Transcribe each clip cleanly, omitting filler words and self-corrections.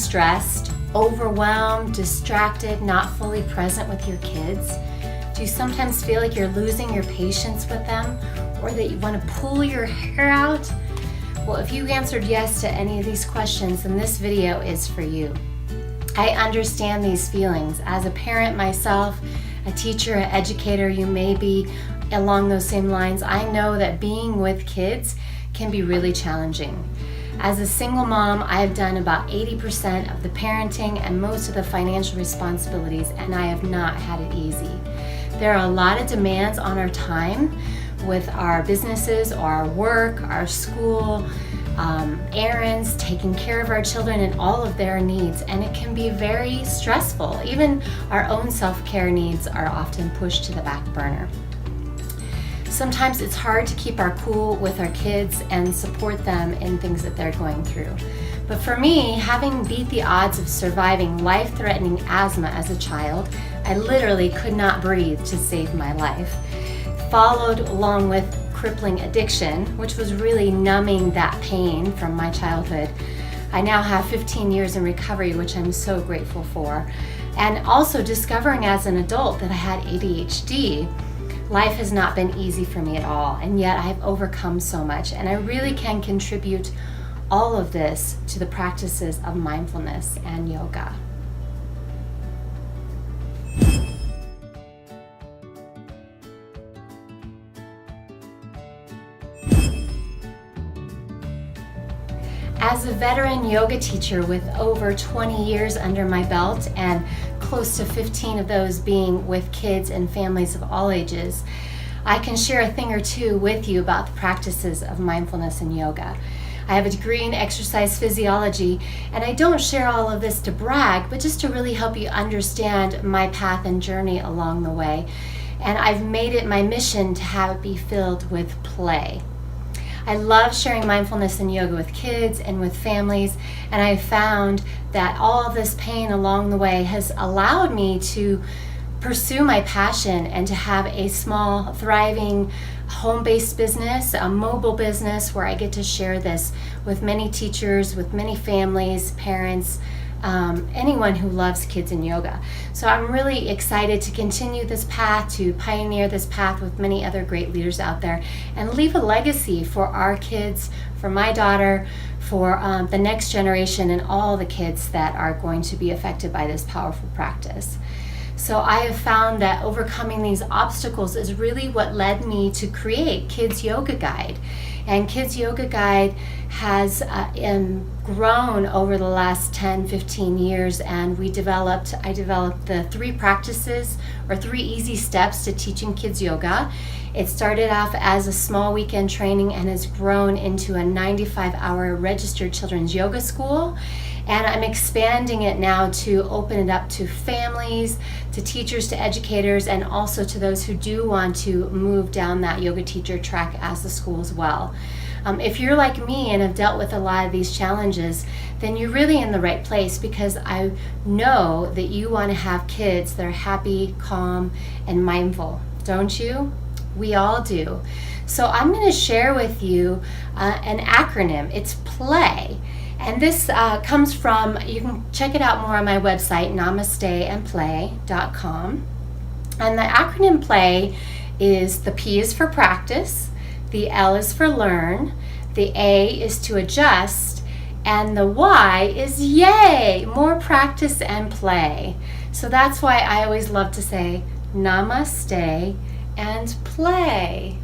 stressed, overwhelmed, distracted, not fully present with your kids? Do you sometimes feel like you're losing your patience with them, or that you want to pull your hair out? Well, if you answered yes to any of these questions, then this video is for you. I understand these feelings. As a parent myself, a teacher, an educator, you may be along those same lines. I know that being with kids can be really challenging. As a single mom, I have done about 80% of the parenting and most of the financial responsibilities, and I have not had it easy. There are a lot of demands on our time with our businesses, our work, our school, errands, taking care of our children and all of their needs, and it can be very stressful. Even our own self-care needs are often pushed to the back burner. Sometimes it's hard to keep our cool with our kids and support them in things that they're going through. But for me, having beat the odds of surviving life-threatening asthma as a child, I literally could not breathe to save my life. Followed along with crippling addiction, which was really numbing that pain from my childhood. I now have 15 years in recovery, which I'm so grateful for. And also discovering as an adult that I had ADHD. Life has not been easy for me at all, and yet I've overcome so much, and I really can contribute all of this to the practices of mindfulness and yoga. As a veteran yoga teacher with over 20 years under my belt and close to 15 of those being with kids and families of all ages, I can share a thing or two with you about the practices of mindfulness and yoga. I have a degree in exercise physiology, and I don't share all of this to brag, but just to really help you understand my path and journey along the way. And I've made it my mission to have it be filled with play. I love sharing mindfulness and yoga with kids and with families, and I found that all of this pain along the way has allowed me to pursue my passion and to have a small, thriving, home-based business, a mobile business where I get to share this with many teachers, with many families, parents, anyone who loves kids and yoga. So I'm really excited to continue this path, to pioneer this path with many other great leaders out there, and leave a legacy for our kids, for my daughter, for the next generation, and all the kids that are going to be affected by this powerful practice. So I have found that overcoming these obstacles is really what led me to create Kids Yoga Guide. And Kids Yoga Guide has grown over the last 10-15 years, and I developed the 3 practices or 3 easy steps to teaching kids yoga. It started off as a small weekend training and has grown into a 95-hour registered children's yoga school. And I'm expanding it now to open it up to families, to teachers, to educators, and also to those who do want to move down that yoga teacher track as the school as well. If you're like me and have dealt with a lot of these challenges, then you're really in the right place, because I know that you want to have kids that are happy, calm, and mindful, don't you? We all do. So I'm going to share with you an acronym. It's PLAY. And this comes from, you can check it out more on my website, namasteandplay.com. And the acronym PLAY is, the P is for practice, the L is for learn, the A is to adjust, and the Y is yay, more practice and play. So that's why I always love to say namaste and play.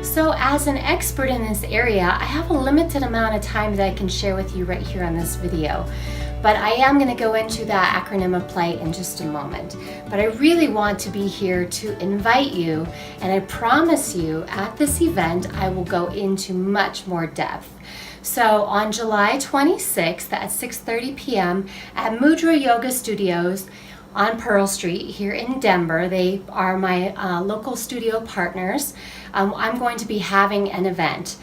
So as an expert in this area, I have a limited amount of time that I can share with you right here on this video. But I am going to go into that acronym of PLAY in just a moment. But I really want to be here to invite you, and I promise you at this event I will go into much more depth. So on July 26th at 6:30 p.m. at Mudra Yoga Studios on Pearl Street here in Denver. They are my local studio partners. I'm going to be having an event.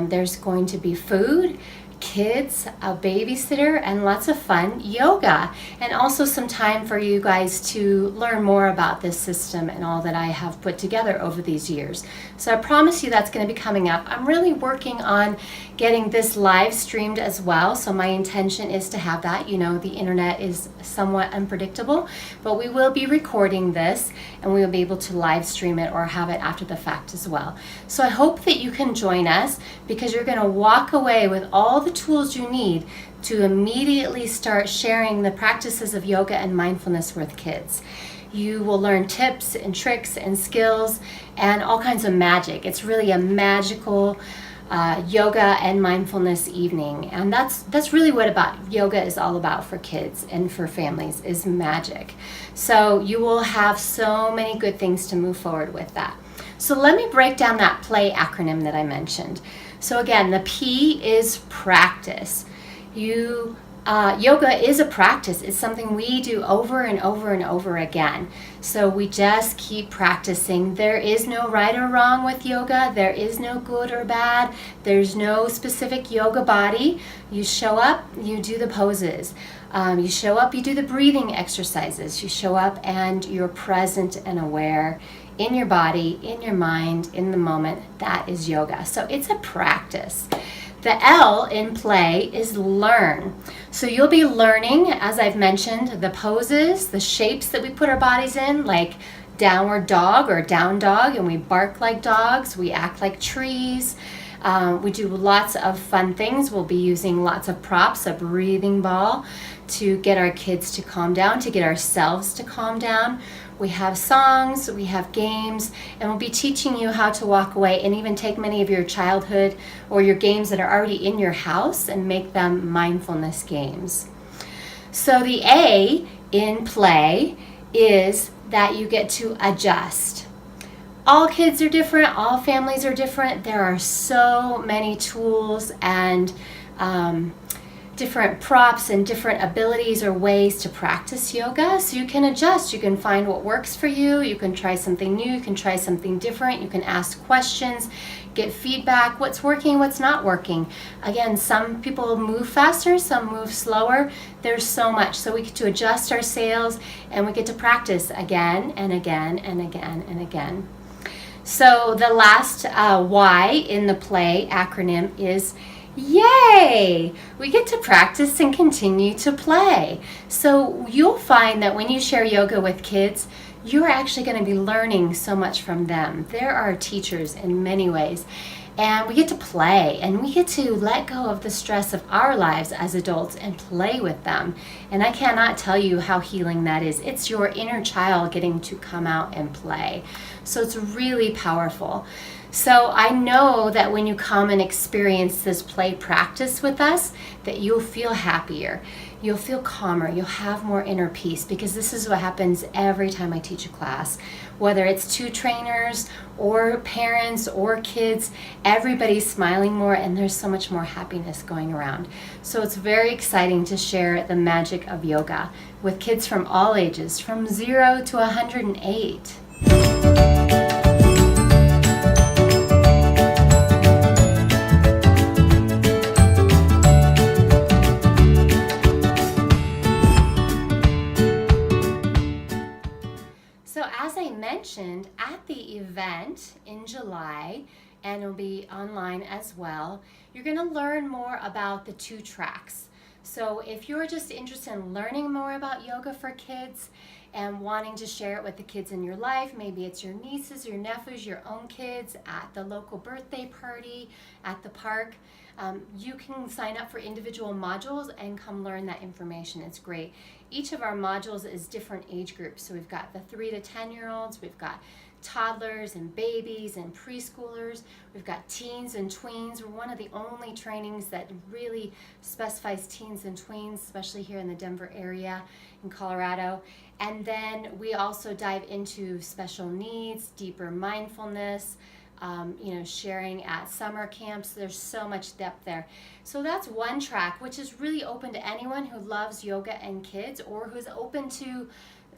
There's going to be food, kids, a babysitter, and lots of fun yoga, and also some time for you guys to learn more about this system and all that I have put together over these years. So I promise you that's going to be coming up. I'm really working on getting this live streamed as well, so my intention is to have that. You know, the internet is somewhat unpredictable, but we will be recording this and we will be able to live stream it or have it after the fact as well. So I hope that you can join us, because you're going to walk away with all the tools you need to immediately start sharing the practices of yoga and mindfulness with kids. You will learn tips and tricks and skills and all kinds of magic. It's really a magical yoga and mindfulness evening, and that's really what yoga is all about for kids and for families, is magic. So you will have so many good things to move forward with that. So let me break down that PLAY acronym that I mentioned. So again, the P is practice. Yoga is a practice. It's something we do over and over and over again. So we just keep practicing. There is no right or wrong with yoga. There is no good or bad. There's no specific yoga body. You show up, you do the poses. You show up, you do the breathing exercises. You show up and you're present and aware in your body, in your mind, in the moment. That is yoga. So it's a practice. The L in play is learn. So you'll be learning, as I've mentioned, the poses, the shapes that we put our bodies in, like downward dog or down dog, and we bark like dogs, we act like trees. We do lots of fun things. We'll be using lots of props, a breathing ball, to get our kids to calm down, to get ourselves to calm down. We have songs, we have games, and we'll be teaching you how to walk away and even take many of your childhood or your games that are already in your house and make them mindfulness games. So the A in play is that you get to adjust. All kids are different, all families are different. There are so many tools and different props and different abilities or ways to practice yoga, so you can adjust. You can find what works for you. You can try something new. You can try something different. You can ask questions, get feedback, what's working, what's not working. Again, some people move faster, some move slower. There's so much. So we get to adjust our sails and we get to practice again and again and again and again. So the last Y in the PLAY acronym is yay! We get to practice and continue to play. So you'll find that when you share yoga with kids, you're actually going to be learning so much from them. They're our teachers in many ways. And we get to play, and we get to let go of the stress of our lives as adults and play with them. And I cannot tell you how healing that is. It's your inner child getting to come out and play. So it's really powerful. So I know that when you come and experience this play practice with us, that you'll feel happier, you'll feel calmer, you'll have more inner peace, because this is what happens every time I teach a class. Whether it's two trainers or parents or kids, everybody's smiling more and there's so much more happiness going around. So it's very exciting to share the magic of yoga with kids from all ages, from 0 to 108. Mentioned at the event in July, and it'll be online as well, you're going to learn more about the 2 tracks. So if you're just interested in learning more about yoga for kids and wanting to share it with the kids in your life, maybe it's your nieces, your nephews, your own kids at the local birthday party, at the park, you can sign up for individual modules and come learn that information. It's great. Each of our modules is different age groups. So we've got the 3 to 10-year-olds, we've got toddlers and babies and preschoolers, we've got teens and tweens. We're one of the only trainings that really specifies teens and tweens, especially here in the Denver area in Colorado. And then we also dive into special needs, deeper mindfulness, sharing at summer camps. There's so much depth there. So that's one track, which is really open to anyone who loves yoga and kids, or who's open to,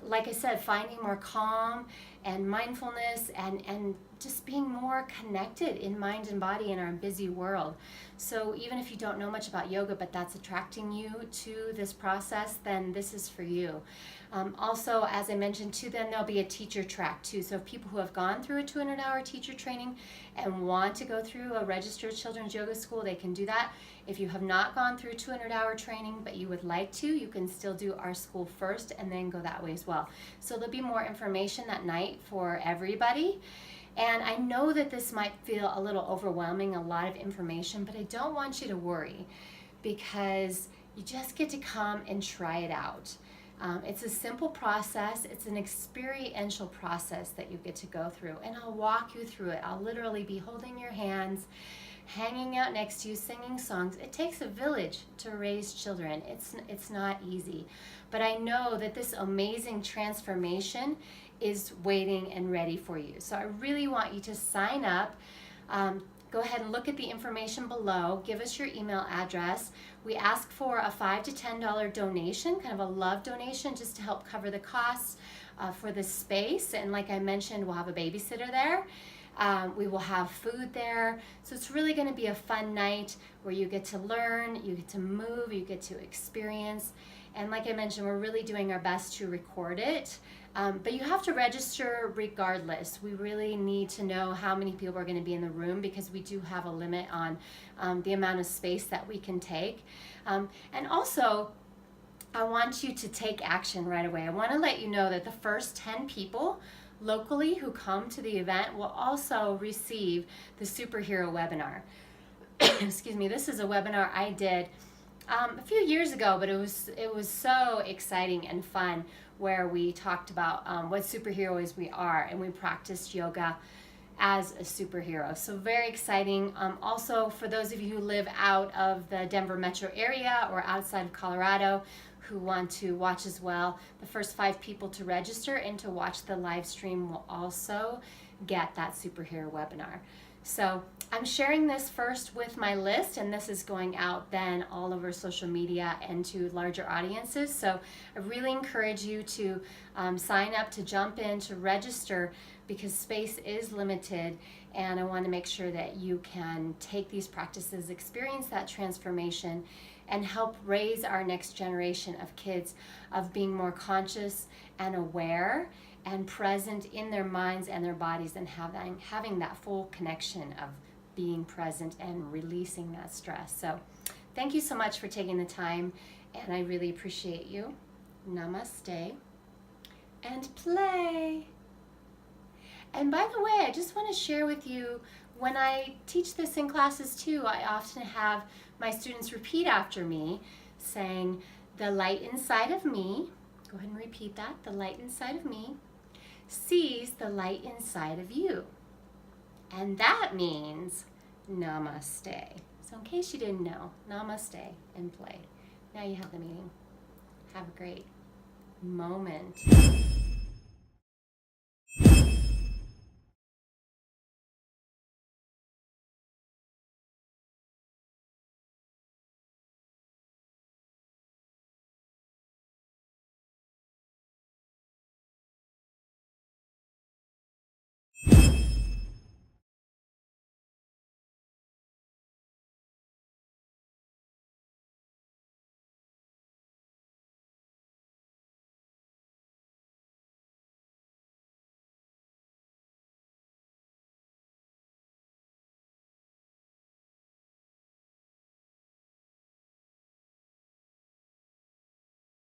like I said, finding more calm and mindfulness and just being more connected in mind and body in our busy world. So even if you don't know much about yoga, but that's attracting you to this process, then this is for you. Also, as I mentioned too, then there'll be a teacher track too. So people who have gone through a 200-hour teacher training and want to go through a registered children's yoga school, they can do that. If you have not gone through 200-hour training, but you would like to, you can still do our school first and then go that way as well. So there'll be more information that night for everybody. And I know that this might feel a little overwhelming, a lot of information, but I don't want you to worry, because you just get to come and try it out. It's a simple process. It's an experiential process that you get to go through, and I'll walk you through it. I'll literally be holding your hands, hanging out next to you, singing songs. It takes a village to raise children. It's not easy, but I know that this amazing transformation is waiting and ready for you. So I really want you to sign up. Go ahead and look at the information below. Give us your email address. We ask for a $5 to $10 donation, kind of a love donation, just to help cover the costs for the space. And like I mentioned, we'll have a babysitter there. We will have food there. So it's really going to be a fun night where you get to learn, you get to move, you get to experience. And like I mentioned, we're really doing our best to record it. But you have to register regardless. We really need to know how many people are going to be in the room, because we do have a limit on the amount of space that we can take. And also, I want you to take action right away. I want to let you know that the first 10 people locally who come to the event will also receive the superhero webinar. Excuse me, this is a webinar I did a few years ago, but it was so exciting and fun, where we talked about what superheroes we are, and we practiced yoga as a superhero. So very exciting. Also, for those of you who live out of the Denver metro area or outside of Colorado who want to watch as well, the first 5 people to register and to watch the live stream will also get that superhero webinar. So I'm sharing this first with my list, and this is going out then all over social media and to larger audiences. So I really encourage you to sign up, to jump in, to register, because space is limited, and I want to make sure that you can take these practices, experience that transformation, and help raise our next generation of kids of being more conscious and aware and present in their minds and their bodies, and having that full connection of being present and releasing that stress. So thank you so much for taking the time, and I really appreciate you. Namaste and play. And by the way, I just want to share with you, when I teach this in classes too, I often have my students repeat after me, saying, the light inside of me, go ahead and repeat that, the light inside of me sees the light inside of you. And that means namaste. So in case you didn't know, namaste and play. Now you have the meaning. Have a great moment.